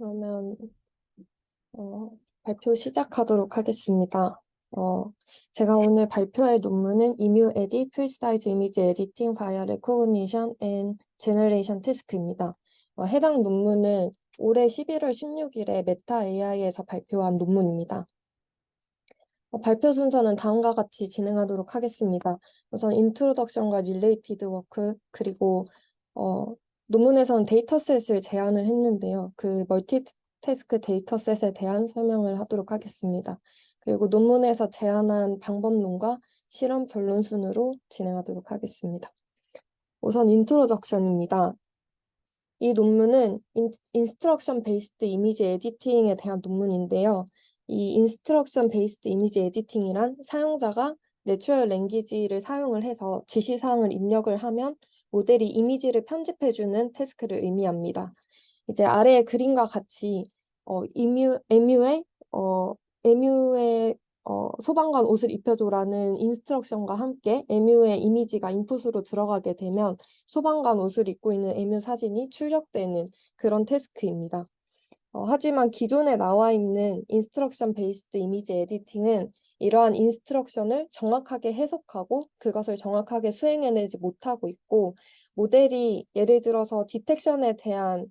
그러면 어, 발표 시작하도록 하겠습니다. 어, 제가 오늘 발표할 논문은 EmuEdit Precise Image Editing via Recognition and Generation Task입니다. 해당 논문은 올해 11월 16일에 메타 AI에서 발표한 논문입니다. 발표 순서는 다음과 같이 진행하도록 하겠습니다. 우선 인트로덕션과 릴레이티드 워크, 그리고 논문에서는 데이터셋을 제안을 했는데요. 그 멀티태스크 데이터셋에 대한 설명을 하도록 하겠습니다. 그리고 논문에서 제안한 방법론과 실험 결론 순으로 진행하도록 하겠습니다. 우선 인트로덕션입니다. 이 논문은 인스트럭션 베이스드 이미지 에디팅에 대한 논문인데요. 이 인스트럭션 베이스드 이미지 에디팅이란 사용자가 내추럴 랭귀지를 사용을 해서 지시사항을 입력을 하면 모델이 이미지를 편집해주는 태스크를 의미합니다. 이제 아래의 그림과 같이 에뮤의 소방관 옷을 입혀줘라는 인스트럭션과 함께 에뮤의 이미지가 인풋으로 들어가게 되면 소방관 옷을 입고 있는 에뮤 사진이 출력되는 그런 태스크입니다. 하지만 기존에 나와 있는 인스트럭션 베이스드 이미지 에디팅은 이러한 인스트럭션을 정확하게 해석하고 그것을 정확하게 수행해내지 못하고 있고, 모델이 예를 들어서 디텍션에 대한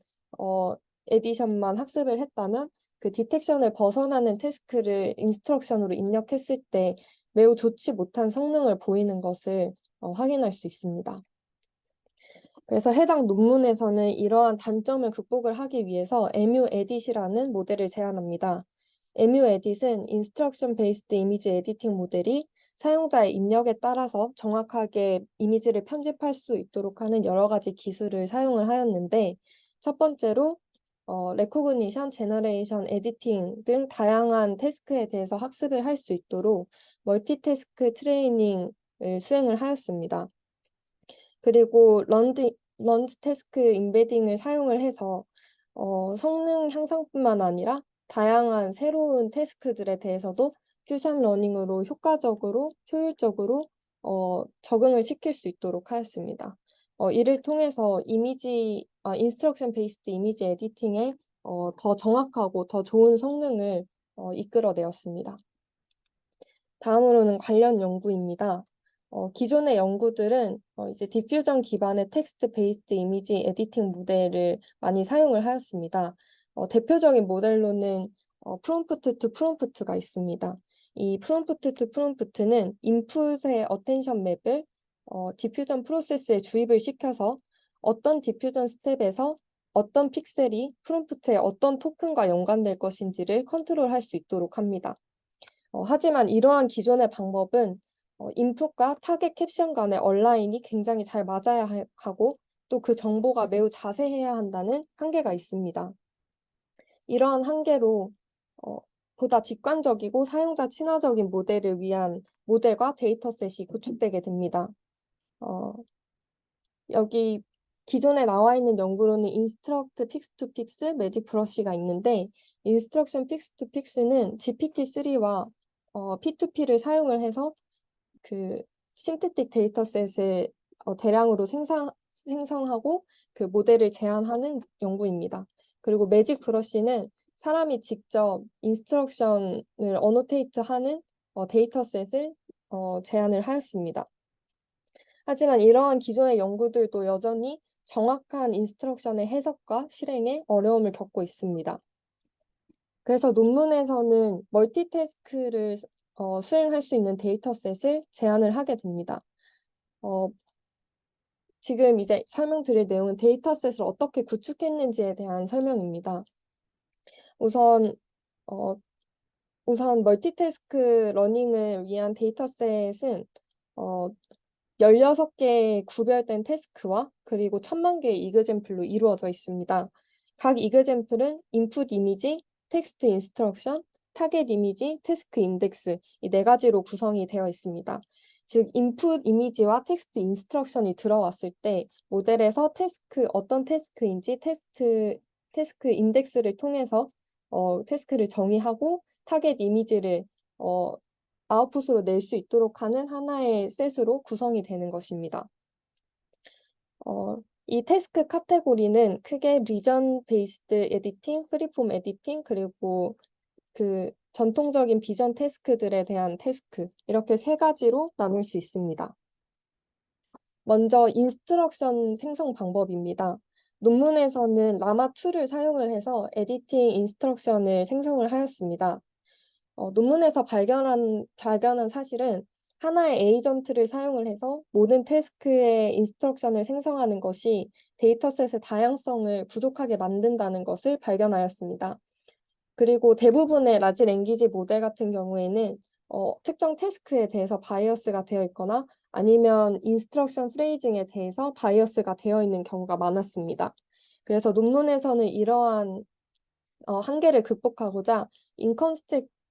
에디션만 학습을 했다면 그 디텍션을 벗어나는 태스크를 인스트럭션으로 입력했을 때 매우 좋지 못한 성능을 보이는 것을 확인할 수 있습니다. 그래서 해당 논문에서는 이러한 단점을 극복을 하기 위해서 EmuEdit이라는 모델을 제안합니다. EmuEdit은 Instruction Based Image Editing 모델이 사용자의 입력에 따라서 정확하게 이미지를 편집할 수 있도록 하는 여러 가지 기술을 사용을 하였는데, 첫 번째로 Recognition, Generation, Editing 등 다양한 태스크에 대해서 학습을 할 수 있도록 멀티태스크 트레이닝을 수행을 하였습니다. 그리고 런지 태스크 임베딩을 사용을 해서 성능 향상뿐만 아니라 다양한 새로운 태스크들에 대해서도 퓨전 러닝으로 효과적으로, 효율적으로 적응을 시킬 수 있도록 하였습니다. 이를 통해서 인스트럭션 베이스드 이미지 에디팅에 더 정확하고 더 좋은 성능을 이끌어내었습니다. 다음으로는 관련 연구입니다. 기존의 연구들은 이제 디퓨전 기반의 텍스트 베이스드 이미지 에디팅 모델을 많이 사용을 하였습니다. 대표적인 모델로는 프롬프트 투 프롬프트가 있습니다. 이 프롬프트 투 프롬프트는 인풋의 어텐션 맵을 디퓨전 프로세스에 주입을 시켜서 어떤 디퓨전 스텝에서 어떤 픽셀이 프롬프트의 어떤 토큰과 연관될 것인지를 컨트롤할 수 있도록 합니다. 하지만 이러한 기존의 방법은 인풋과 타겟 캡션 간의 얼라인이 굉장히 잘 맞아야 하고 또 그 정보가 매우 자세해야 한다는 한계가 있습니다. 이러한 한계로 보다 직관적이고 사용자 친화적인 모델을 위한 모델과 데이터셋이 구축되게 됩니다. 여기 기존에 나와 있는 연구로는 인스트럭트 픽스 투 픽스, 매직 브러쉬가 있는데, 인스트럭션 픽스 투 픽스는 GPT-3와 P2P를 사용을 해서 그 신테틱 데이터셋을 대량으로 생성하고 그 모델을 제안하는 연구입니다. 그리고 매직 브러쉬는 사람이 직접 인스트럭션을 어노테이트하는 데이터셋을 제안을 하였습니다. 하지만 이러한 기존의 연구들도 여전히 정확한 인스트럭션의 해석과 실행에 어려움을 겪고 있습니다. 그래서 논문에서는 멀티태스크를 수행할 수 있는 데이터셋을 제안을 하게 됩니다. 지금 이제 설명드릴 내용은 데이터셋을 어떻게 구축했는지에 대한 설명입니다. 우선 멀티태스크 러닝을 위한 데이터셋은 16개의 구별된 태스크와 그리고 1000만 개의 이그젬플로 이루어져 있습니다. 각 이그젬플은 인풋 이미지, 텍스트 인스트럭션, 타겟 이미지, 태스크 인덱스 이 4가지로 구성이 되어 있습니다. 즉 인풋 이미지와 텍스트 인스트럭션이 들어왔을 때 모델에서 어떤 태스크인지 태스크 인덱스를 통해서 태스크를 정의하고 타겟 이미지를 아웃풋으로 낼 수 있도록 하는 하나의 셋으로 구성이 되는 것입니다. 이 태스크 카테고리는 크게 리전 베이스드 에디팅, 프리폼 에디팅, 그리고 그 전통적인 비전 태스크들에 대한 태스크, 이렇게 세 가지로 나눌 수 있습니다. 먼저 인스트럭션 생성 방법입니다. 논문에서는 라마2를 사용을 해서 에디팅 인스트럭션을 생성을 하였습니다. 논문에서 발견한 사실은 하나의 에이전트를 사용을 해서 모든 태스크의 인스트럭션을 생성하는 것이 데이터셋의 다양성을 부족하게 만든다는 것을 발견하였습니다. 그리고 대부분의 라지 랭귀지 모델 같은 경우에는 특정 태스크에 대해서 바이어스가 되어 있거나 아니면 인스트럭션 프레이징에 대해서 바이어스가 되어 있는 경우가 많았습니다. 그래서 논문에서는 이러한 한계를 극복하고자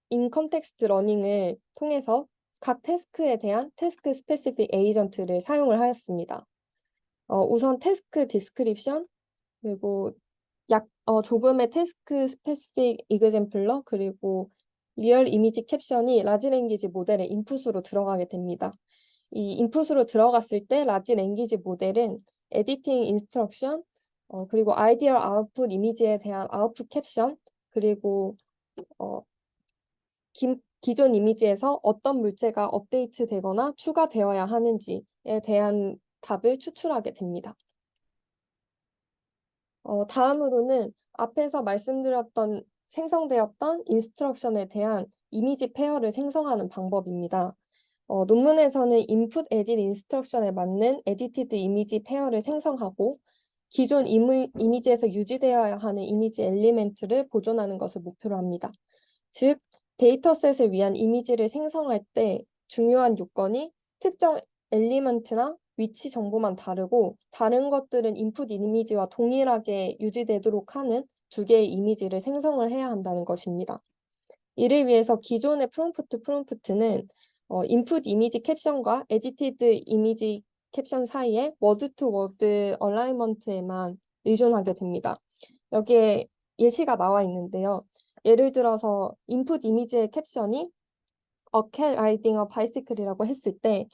인컨텍스트 러닝을 통해서 각 태스크에 대한 태스크 스페시픽 에이전트를 사용을 하였습니다. 우선 태스크 디스크립션, 그리고 조금의 태스크 스페시픽 이그젬플러, 그리고 리얼 이미지 캡션이 라지 랭귀지 모델의 인풋으로 들어가게 됩니다. 이 인풋으로 들어갔을 때 라지 랭귀지 모델은 에디팅 인스트럭션, 그리고 아이디얼 아웃풋 이미지에 대한 아웃풋 캡션, 그리고 어, 기존 이미지에서 어떤 물체가 업데이트 되거나 추가되어야 하는지에 대한 답을 추출하게 됩니다. 다음으로는 앞에서 말씀드렸던 생성되었던 인스트럭션에 대한 이미지 페어를 생성하는 방법입니다. 논문에서는 input edit instruction에 맞는 edited 이미지 페어를 생성하고 기존 이미지에서 유지되어야 하는 이미지 엘리멘트를 보존하는 것을 목표로 합니다. 즉, 데이터셋을 위한 이미지를 생성할 때 중요한 요건이 특정 엘리먼트나 위치 정보만 다르고 다른 것들은 인풋 이미지와 동일하게 유지되도록 하는 두 개의 이미지를 생성을 해야 한다는 것입니다. 이를 위해서 기존의 프롬프트는 인풋 이미지 캡션과 에디티드 이미지 캡션 사이에 워드 투 워드 얼라이먼트에만 의존하게 됩니다. 여기에 예시가 나와 있는데요. 예를 들어서 인풋 이미지의 캡션이 A cat riding a bicycle이라고 했을 때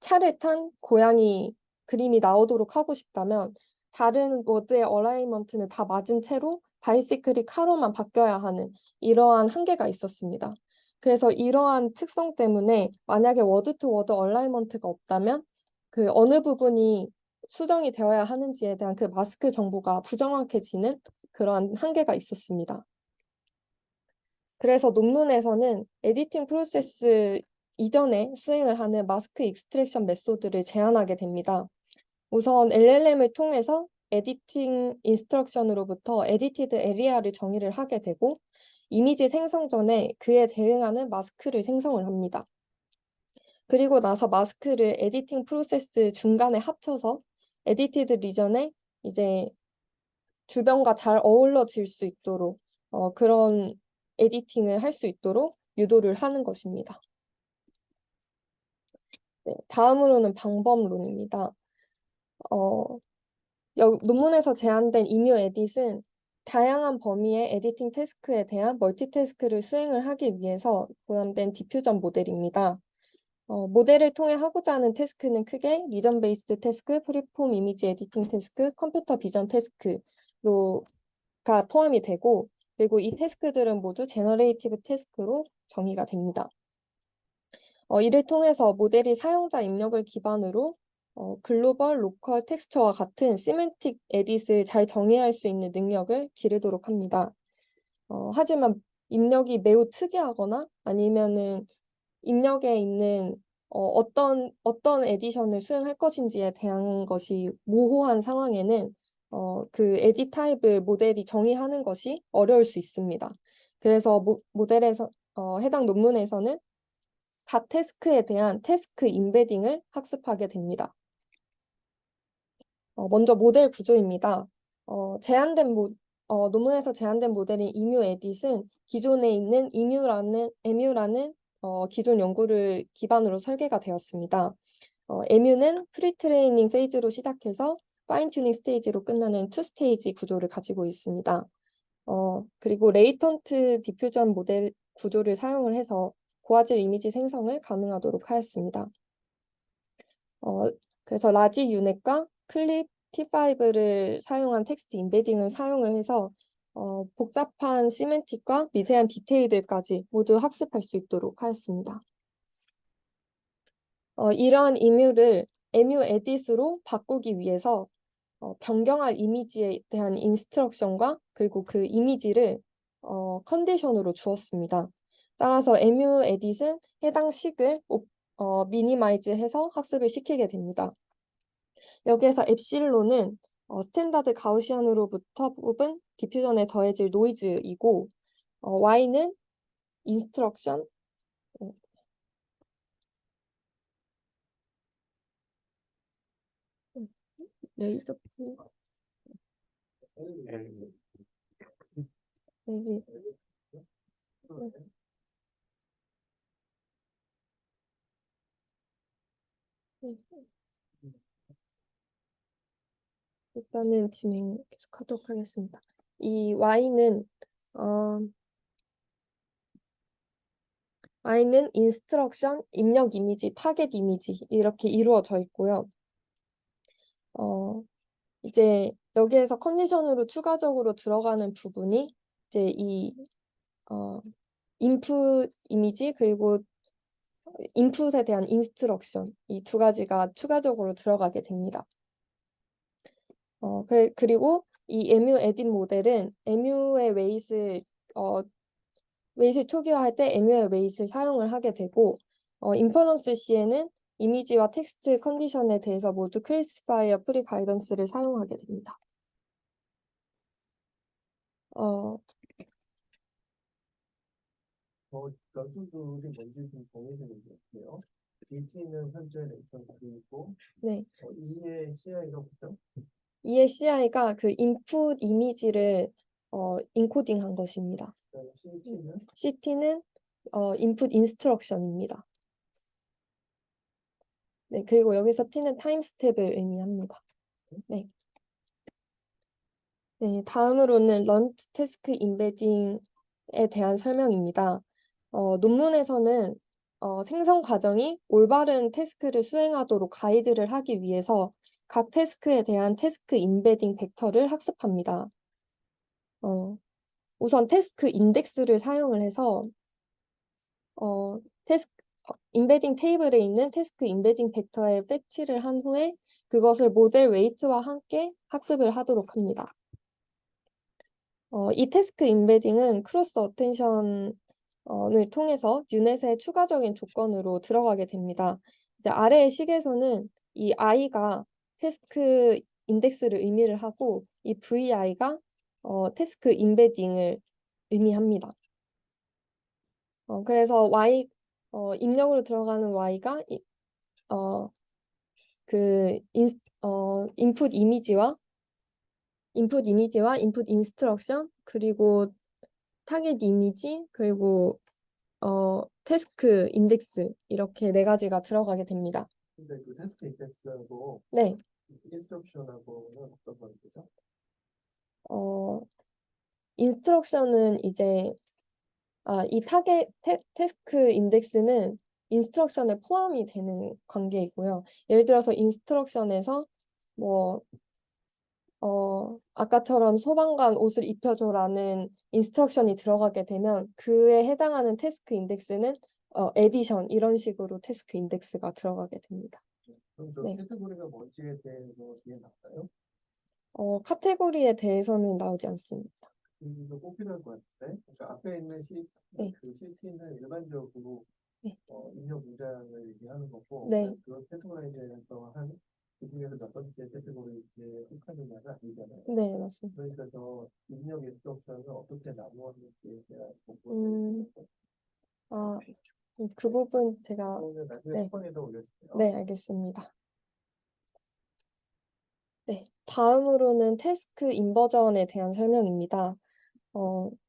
차를 탄 고양이 그림이 나오도록 하고 싶다면 다른 워드의 어라이먼트는 다 맞은 채로 바이시클이 카로만 바뀌어야 하는 이러한 한계가 있었습니다. 그래서 이러한 특성 때문에 만약에 워드 투 워드 얼라이먼트가 없다면 그 어느 부분이 수정이 되어야 하는지에 대한 그 마스크 정보가 부정확해지는 그러한 한계가 있었습니다. 그래서 논문에서는 에디팅 프로세스 이전에 수행을 하는 마스크 익스트랙션 메소드를 제안하게 됩니다. 우선 LLM을 통해서 에디팅 인스트럭션으로부터 에디티드 에리아를 정의를 하게 되고 이미지 생성 전에 그에 대응하는 마스크를 생성을 합니다. 그리고 나서 마스크를 에디팅 프로세스 중간에 합쳐서 에디티드 리전에 이제 주변과 잘 어우러질 수 있도록 그런 에디팅을 할 수 있도록 유도를 하는 것입니다. 네, 다음으로는 방법론입니다. 논문에서 제안된 임유 에딧은 다양한 범위의 에디팅 태스크에 대한 멀티태스크를 수행을 하기 위해서 고안된 디퓨전 모델입니다. 모델을 통해 하고자 하는 태스크는 크게 리전 베이스드 태스크, 프리폼 이미지 에디팅 태스크, 컴퓨터 비전 태스크가 포함이 되고 그리고 이 태스크들은 모두 제너레이티브 태스크로 정의가 됩니다. 이를 통해서 모델이 사용자 입력을 기반으로 글로벌, 로컬, 텍스처와 같은 시멘틱 에딧을 잘 정의할 수 있는 능력을 기르도록 합니다. 하지만 입력이 매우 특이하거나 아니면은 입력에 있는 어떤 에디션을 수행할 것인지에 대한 것이 모호한 상황에는 그 에디 타입을 모델이 정의하는 것이 어려울 수 있습니다. 그래서 모델에서 해당 논문에서는 각 태스크에 대한 태스크 임베딩을 학습하게 됩니다. 먼저 모델 구조입니다. 논문에서 제안된 모델인 이뮤 에딧은 기존에 있는 에뮤라는 기존 연구를 기반으로 설계가 되었습니다. 에뮤는 프리트레이닝 페이즈로 시작해서 파인 튜닝 스테이지로 끝나는 투 스테이지 구조를 가지고 있습니다. 그리고 레이턴트 디퓨전 모델 구조를 사용을 해서 고화질 이미지 생성을 가능하도록 하였습니다. 그래서 라지 유넷과 클립 T5를 사용한 텍스트 임베딩을 사용을 해서 복잡한 시멘틱과 미세한 디테일들까지 모두 학습할 수 있도록 하였습니다. 이러한 이뮤를 MU 에딧으로 바꾸기 위해서 변경할 이미지에 대한 인스트럭션과 그리고 그 이미지를 컨디션으로 주었습니다. 따라서 MU 에딧은 해당 식을 미니마이즈해서 학습을 시키게 됩니다. 여기에서 엡실론은 스탠다드 가우시안으로부터 뽑은 디퓨전에 더해질 노이즈이고 Y는 인스트럭션, 레이저 여기 일단은 진행 계속하도록 하겠습니다. 이 Y는 인스트럭션, 입력 이미지, 타겟 이미지 이렇게 이루어져 있고요. 이제 여기에서 컨디션으로 추가적으로 들어가는 부분이 이제 이 인풋 이미지 그리고 인풋에 대한 인스트럭션 이 두 가지가 추가적으로 들어가게 됩니다. 그리고 이 MU 에딧 모델은 MU의 웨이트를 초기화할 때 MU의 웨이트를 사용을 하게 되고 인퍼런스 시에는 이미지와 텍스트 컨디션에 대해서 모두 클래시파이어 프리 가이던스를 사용하게 됩니다. 변수들이 뭔지 좀 정해져 있는데요. DT는 현재 렉션 9이고, 네. E의 CI가 뭐죠? E의 CI가 그 인풋 이미지를 인코딩한 것입니다. CT는 인풋 인스트럭션입니다. 네, 그리고 여기서 T는 타임 스텝을 의미합니다. 네. 네, 다음으로는 런트 태스크 임베딩에 대한 설명입니다. 논문에서는 생성 과정이 올바른 태스크를 수행하도록 가이드를 하기 위해서 각 태스크에 대한 태스크 임베딩 벡터를 학습합니다. 우선 태스크 인덱스를 사용을 해서 임베딩 테이블에 있는 태스크 임베딩 벡터에 패치를 한 후에 그것을 모델 웨이트와 함께 학습을 하도록 합니다. 이 태스크 임베딩은 크로스 어텐션을 통해서 유넷의 추가적인 조건으로 들어가게 됩니다. 이제 아래의 식에서는 이 i가 태스크 인덱스를 의미를 하고 이 vi가 태스크 임베딩을 의미합니다. 그래서 입력으로 들어가는 y가 인풋 이미지와 인풋 인스트럭션 그리고 타겟 이미지 그리고 태스크 인덱스 이렇게 네 가지가 들어가게 됩니다. 근데 그 테스트 인덱스하고 네. 인스트럭션하고는 어떤 관계죠? 인스트럭션은 이제 이 태스크 인덱스는 인스트럭션에 포함이 되는 관계이고요. 예를 들어서 인스트럭션에서 뭐 아까처럼 소방관 옷을 입혀줘라는 인스트럭션이 들어가게 되면 그에 해당하는 태스크 인덱스는 에디션 이런 식으로 태스크 인덱스가 들어가게 됩니다. 그럼 저 네. 카테고리가 뭔지에 대해서 뒤에 나와요? 카테고리에 대해서는 나오지 않습니다. 이거 꼭 필요할 것 같은데. 그러니까 앞에 있는 네. 그 CT는 일반적으로 네. 입력 문장을 얘기하는 거고, 네. 그 캐테고라이즈에서 한 그 중에서 몇 번째 캐테고리에 속하느냐가 아니잖아요. 네, 맞습니다. 그러니까 저 입력 인스트럭션을 어떻게 나누었는지에 대한 공부를 그 부분 제가 나중에 네. 스펀에도 올려주세요. 네, 알겠습니다. 네, 다음으로는 태스크 인버전에 대한 설명입니다.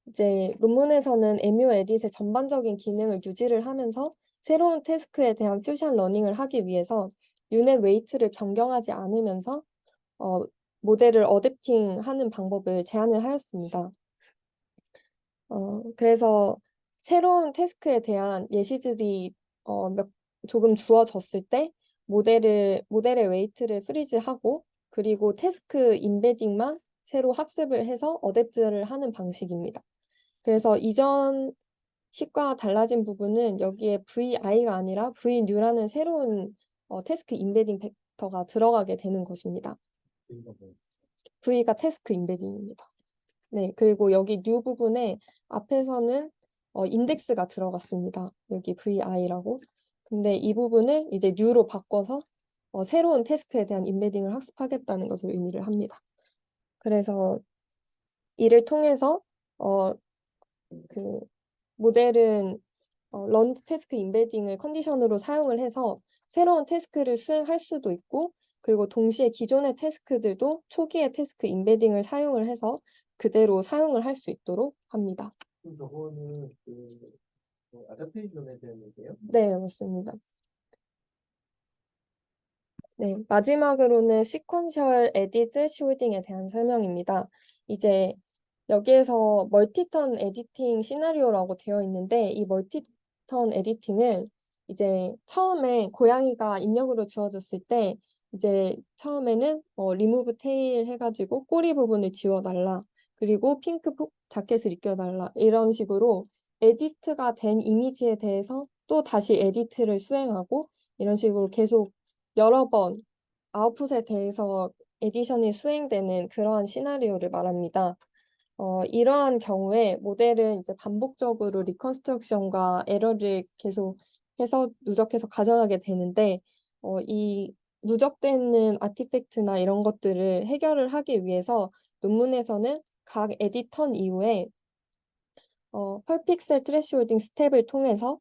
이제 논문에서는 MU 에딧의 전반적인 기능을 유지를 하면서 새로운 태스크에 대한 퓨전 러닝을 하기 위해서 유닛 웨이트를 변경하지 않으면서 모델을 어댑팅하는 방법을 제안을 하였습니다. 그래서 새로운 태스크에 대한 예시들이 조금 주어졌을 때 모델의 웨이트를 프리즈하고 그리고 태스크 인베딩만 새로 학습을 해서 어댑트를 하는 방식입니다. 그래서 이전 식과 달라진 부분은 여기에 VI가 아니라 VNew라는 새로운 태스크 인베딩 벡터가 들어가게 되는 것입니다. 이거 뭐 V가 태스크 인베딩입니다. 네, 그리고 여기 new 부분에 앞에서는 인덱스가 들어갔습니다. 여기 VI라고. 근데 이 부분을 이제 new로 바꿔서 새로운 태스크에 대한 인베딩을 학습하겠다는 것을 의미를 합니다. 그래서 이를 통해서 그 모델은 런 태스크 인베딩을 컨디션으로 사용을 해서 새로운 태스크를 수행할 수도 있고, 그리고 동시에 기존의 태스크들도 초기의 태스크 인베딩을 사용을 해서 그대로 사용을 할 수 있도록 합니다. 저거는 아다페이션에 대한 얘기예요? 네, 맞습니다. 네, 마지막으로는 시퀀셜 에딧 스레시홀딩에 대한 설명입니다. 이제 여기에서 멀티턴 에디팅 시나리오라고 되어 있는데, 이 멀티턴 에디팅은 이제 처음에 고양이가 입력으로 주어졌을 때 이제 처음에는 리무브 테일 해가지고 꼬리 부분을 지워달라, 그리고 핑크 자켓을 입혀달라, 이런 식으로 에디트가 된 이미지에 대해서 또 다시 에디트를 수행하고, 이런 식으로 계속 여러 번 아웃풋에 대해서 에디션이 수행되는 그러한 시나리오를 말합니다. 이러한 경우에 모델은 이제 반복적으로 리컨스트럭션과 에러를 계속 해서 누적해서 가져가게 되는데, 이 누적되는 아티팩트나 이런 것들을 해결을 하기 위해서 논문에서는 각 에디턴 이후에 펄픽셀 트래시홀딩 스텝을 통해서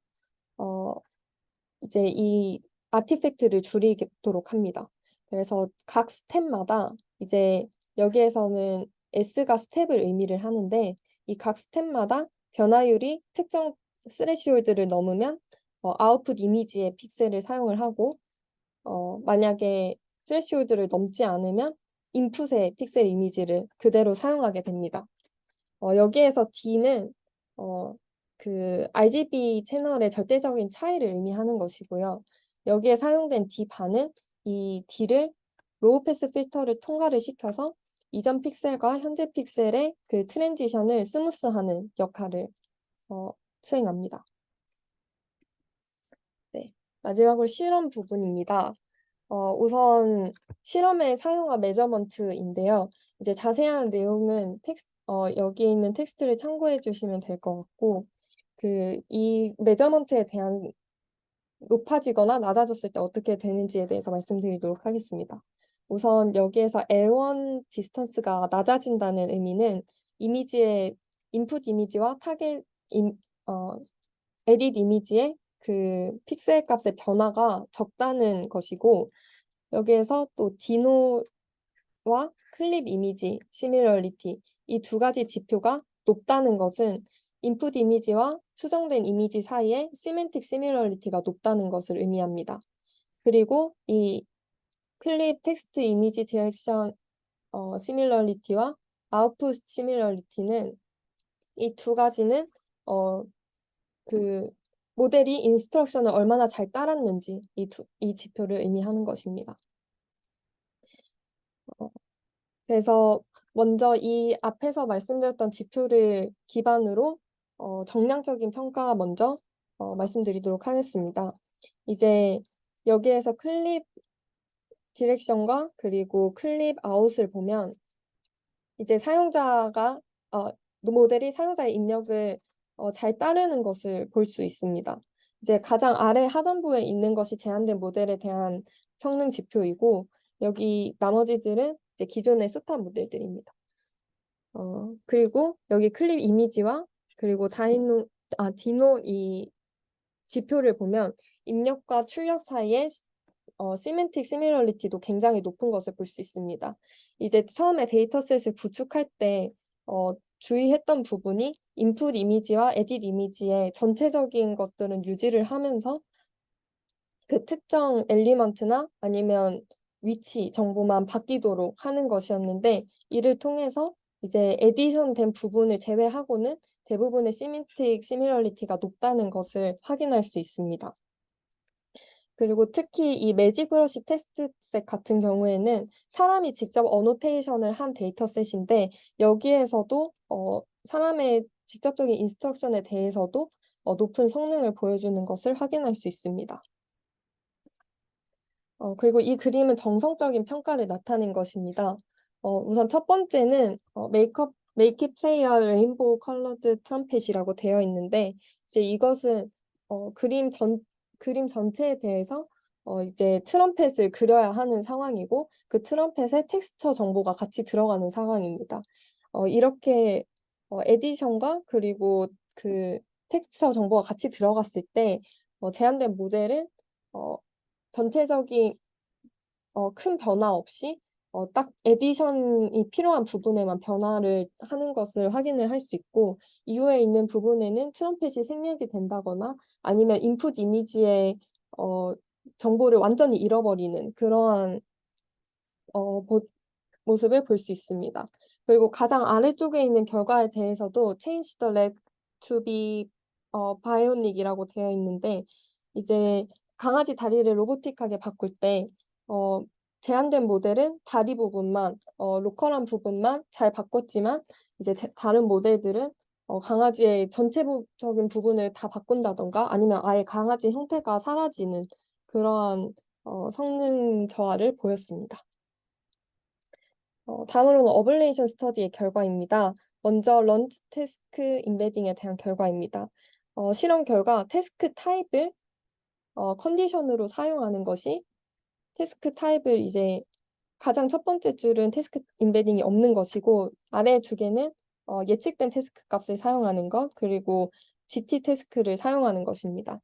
이제 이 아티팩트를 줄이도록 합니다. 그래서 각 스텝마다 이제 여기에서는 S가 스텝을 의미를 하는데, 이 각 스텝마다 변화율이 특정 스레시홀드를 넘으면 아웃풋 이미지의 픽셀을 사용을 하고, 만약에 스레시홀드를 넘지 않으면 인풋의 픽셀 이미지를 그대로 사용하게 됩니다. 여기에서 D는 그 RGB 채널의 절대적인 차이를 의미하는 것이고요. 여기에 사용된 D반은 이 D를 로우 패스 필터를 통과를 시켜서 이전 픽셀과 현재 픽셀의 그 트랜지션을 스무스하는 역할을 수행합니다. 네, 마지막으로 실험 부분입니다. 우선 실험의 사용과 메저먼트인데요. 이제 자세한 내용은 여기에 있는 텍스트를 참고해 주시면 될 것 같고, 이 메저먼트에 대한 높아지거나 낮아졌을 때 어떻게 되는지에 대해서 말씀드리도록 하겠습니다. 우선 여기에서 L1 디스턴스가 낮아진다는 의미는 이미지의 인풋 이미지와 타겟 에딧 이미지의 그 픽셀 값의 변화가 적다는 것이고, 여기에서 또 디노와 클립 이미지 시밀러리티, 이 두 가지 지표가 높다는 것은 인풋 이미지와 수정된 이미지 사이에 시멘틱 시밀러리티가 높다는 것을 의미합니다. 그리고 이 클립 텍스트 이미지 디렉션 시밀러리티와 아웃풋 시밀러리티는, 이 두 가지는 그 모델이 인스트럭션을 얼마나 잘 따랐는지 이 지표를 의미하는 것입니다. 그래서 먼저 이 앞에서 말씀드렸던 지표를 기반으로 정량적인 평가 먼저 말씀드리도록 하겠습니다. 이제 여기에서 클립 디렉션과 그리고 클립 아웃을 보면 이제 사용자가 모델이 사용자의 입력을 잘 따르는 것을 볼 수 있습니다. 이제 가장 아래 하단부에 있는 것이 제한된 모델에 대한 성능 지표이고, 여기 나머지들은 이제 기존의 숱한 모델들입니다. 그리고 여기 클립 이미지와 그리고 디노 이 지표를 보면 입력과 출력 사이에 시멘틱 시밀러리티도 굉장히 높은 것을 볼 수 있습니다. 이제 처음에 데이터셋을 구축할 때 주의했던 부분이 인풋 이미지와 에딧 이미지의 전체적인 것들은 유지를 하면서 그 특정 엘리먼트나 아니면 위치 정보만 바뀌도록 하는 것이었는데, 이를 통해서 이제 에디션 된 부분을 제외하고는 대부분의 시멘틱 시밀러리티가 높다는 것을 확인할 수 있습니다. 그리고 특히 이 매지브러시 테스트셋 같은 경우에는 사람이 직접 어노테이션을 한 데이터셋인데 여기에서도 사람의 직접적인 인스트럭션에 대해서도 높은 성능을 보여주는 것을 확인할 수 있습니다. 그리고 이 그림은 정성적인 평가를 나타낸 것입니다. 우선 첫 번째는 Make it play a rainbow colored trumpet이라고 되어 있는데 이제 이것은 그림 전체에 대해서 이제 트럼펫을 그려야 하는 상황이고 그 트럼펫에 텍스처 정보가 같이 들어가는 상황입니다. 이렇게 에디션과 그리고 그 텍스처 정보가 같이 들어갔을 때 제한된 모델은 어, 전체적인 큰 변화 없이 딱 에디션이 필요한 부분에만 변화를 하는 것을 확인을 할 수 있고 이후에 있는 부분에는 트럼펫이 생략이 된다거나 아니면 인풋 이미지의 어 정보를 완전히 잃어버리는 그러한 모습을 볼 수 있습니다. 그리고 가장 아래쪽에 있는 결과에 대해서도 change the leg to be bionic이라고 되어 있는데 이제 강아지 다리를 로보틱하게 바꿀 때 어 제한된 모델은 다리 부분만 로컬한 부분만 잘 바꿨지만 이제 다른 모델들은 강아지의 전체적인 부분을 다 바꾼다든가 아니면 아예 강아지 형태가 사라지는 그러한 성능 저하를 보였습니다. 다음으로는 어블레이션 스터디의 결과입니다. 먼저 런치 태스크 임베딩에 대한 결과입니다. 실험 결과 태스크 타입을 컨디션으로 사용하는 것이 태스크 타입을 이제 가장 첫 번째 줄은 태스크 임베딩이 없는 것이고 아래 두 개는 예측된 태스크 값을 사용하는 것 그리고 GT 태스크를 사용하는 것입니다.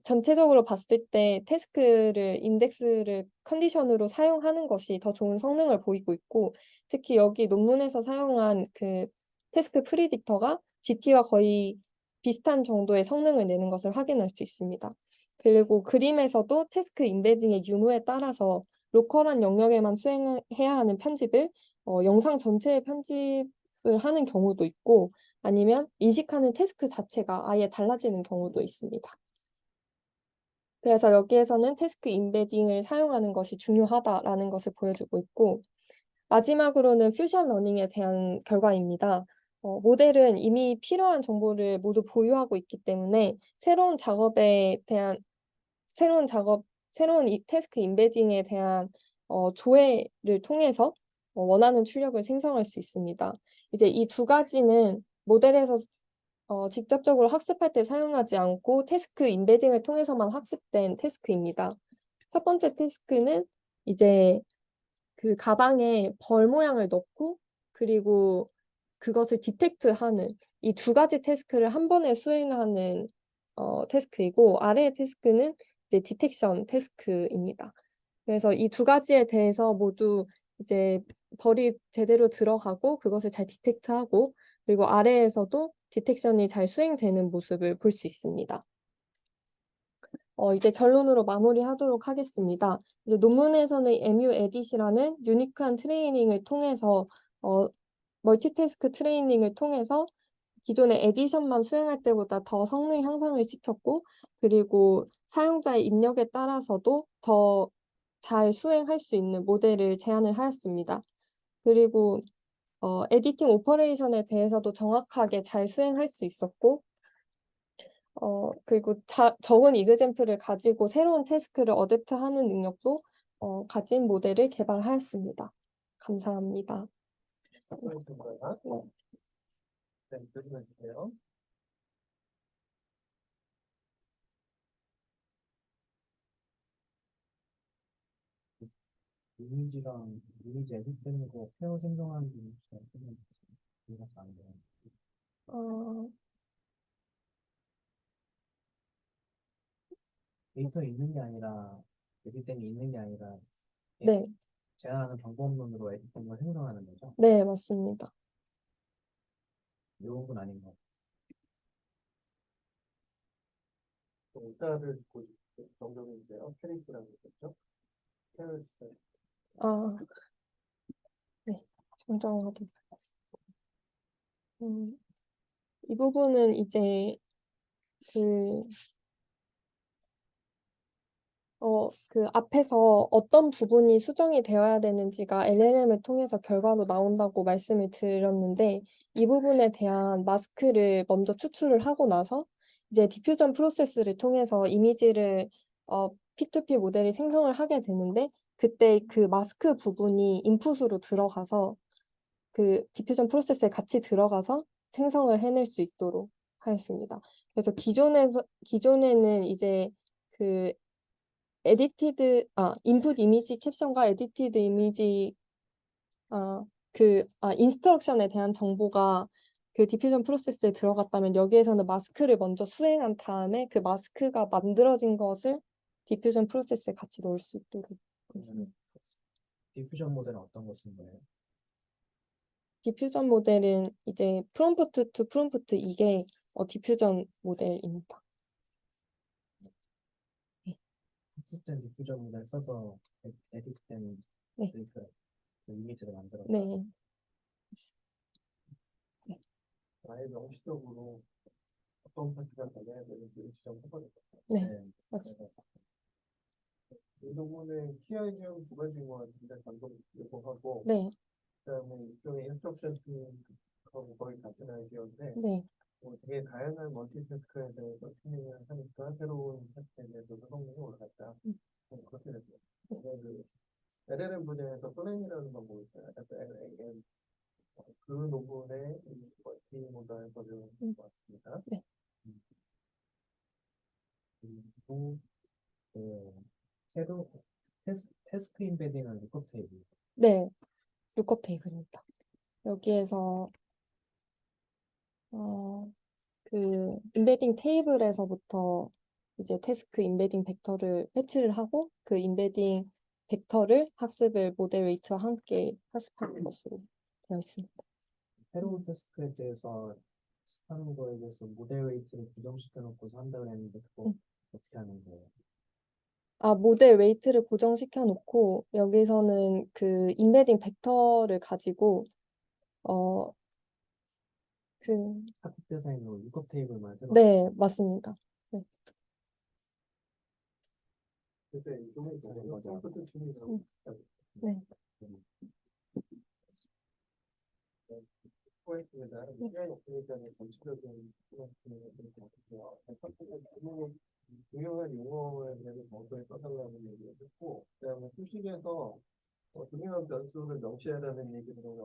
전체적으로 봤을 때 태스크를 인덱스를 컨디션으로 사용하는 것이 더 좋은 성능을 보이고 있고 특히 여기 논문에서 사용한 그 태스크 프리딕터가 GT와 거의 비슷한 정도의 성능을 내는 것을 확인할 수 있습니다. 그리고 그림에서도 태스크 임베딩의 유무에 따라서 로컬한 영역에만 수행해야 하는 편집을 영상 전체에 편집을 하는 경우도 있고 아니면 인식하는 태스크 자체가 아예 달라지는 경우도 있습니다. 그래서 여기에서는 태스크 임베딩을 사용하는 것이 중요하다라는 것을 보여주고 있고 마지막으로는 퓨전 러닝에 대한 결과입니다. 모델은 이미 필요한 정보를 모두 보유하고 있기 때문에 새로운 이 태스크 임베딩에 대한 조회를 통해서 원하는 출력을 생성할 수 있습니다. 이제 이 두 가지는 모델에서 직접적으로 학습할 때 사용하지 않고 태스크 임베딩을 통해서만 학습된 태스크입니다. 첫 번째 태스크는 이제 그 가방에 벌 모양을 넣고 그리고 그것을 디텍트하는 이 두 가지 태스크를 한 번에 수행하는 태스크이고 아래의 태스크는 이제 디텍션 태스크입니다. 그래서 이 두 가지에 대해서 모두 이제 벌이 제대로 들어가고 그것을 잘 디텍트하고 그리고 아래에서도 디텍션이 잘 수행되는 모습을 볼 수 있습니다. 이제 결론으로 마무리하도록 하겠습니다. 이제 논문에서는 MU-에딧이라는 유니크한 트레이닝을 통해서 멀티태스크 트레이닝을 통해서 기존의 에디션만 수행할 때보다 더 성능 향상을 시켰고 그리고 사용자의 입력에 따라서도 더 잘 수행할 수 있는 모델을 제안을 하였습니다. 그리고 에디팅 오퍼레이션에 대해서도 정확하게 잘 수행할 수 있었고 그리고 적은 이그젬플을 가지고 새로운 태스크를 어댑트하는 능력도 가진 모델을 개발하였습니다. 감사합니다. 수고하셨습니다. 네, 들으면 주세요. 이미지 에디트되는 거 페어 생성하는 게 잘 쓰면 이해가 잘 안 돼요. 어, 데이터 있는 게 아니라 에디팅이 있는 게 아니라 네, 제한하는 방법론으로 에디팅을 생성하는 거죠. 네, 맞습니다. 이 부분 아닌 것 같아요. 일단을 정정해 주세요. 캐리스라고 했죠. 캐리스. 아, 네, 정정하도록 하겠습니다. 이 부분은 이제 그 그 앞에서 어떤 부분이 수정이 되어야 되는지가 LLM을 통해서 결과로 나온다고 말씀을 드렸는데, 이 부분에 대한 마스크를 먼저 추출을 하고 나서 이제 디퓨전 프로세스를 통해서 이미지를 P2P 모델이 생성을 하게 되는데, 그때 그 마스크 부분이 인풋으로 들어가서 그 디퓨전 프로세스에 같이 들어가서 생성을 해낼 수 있도록 하겠습니다. 그래서 기존에는 이제 그 인풋 이미지 캡션과 에디티드 이미지, 인스트럭션에 대한 정보가 그 디퓨전 프로세스에 들어갔다면, 여기에서는 마스크를 먼저 수행한 다음에 그 마스크가 만들어진 것을 디퓨전 프로세스에 같이 넣을 수 있도록. 그러면 디퓨전 모델은 어떤 거 쓴 거예요? 디퓨전 모델은 이제 프롬프트 투 프롬프트, 이게 디퓨전 모델입니다. 학습된 디퓨전 모델 써서 에디트된 네. 그 이미지를 만들었다. 네. 아예 명시적으로 어떤 파트가 달려야 되는지 지정해버렸어요. 네. 네. 맞습니다. 이 부분에 키 아이디어는 두 가지인 것 같은데 방금 요구하고 네. 그다음에 이쪽에 인스트럭션 하고 거의 같은 아이디어인데 네. 되게 다양한 멀티태스크에 대해서 튜닝을 하니까 새로운 타스크에 대해서도 성능이 올라갔다. 그렇게 됐어요. 그 LLM 분야에서 플레인이라는 방법이 있어요. FLAN. 그 부분에 멀티 모달 버전을 왔습니다. 네. 그리고 그 새로 태스크 인베딩은 루크업 테이블. 네. 룩업 테이블입니다. 여기에서 그 인베딩 테이블에서부터 이제 태스크 인베딩 벡터를 패치를 하고, 그 인베딩 벡터를 학습을 모델 웨이트와 함께 학습하는 것으로 되어 있습니다. 새로운 태스크에 대해서 하는 거에 대해서 모델 웨이트를 고정시켜 놓고서 한다고 했는데 그거 어떻게 하는 거예요? 모델 웨이트를 고정시켜 놓고, 여기서는 그 인베딩 벡터를 가지고 그 학습 대상으로 루크업 테이블만 새로 네, 맞습니다. 네. 그때 이쪽에 있어요. 맞아요. 컴퓨터 튜닝을 음. 네. 포인트입니다. 시간이 없으니까 전체적인 포인트를 이렇게 할게요. 첫 번째 중요한 용어에 대해서 정보에 써달라는 얘기를 했고, 그다음에 수식에서 중요한 변수를 명시하라는 얘기를 여러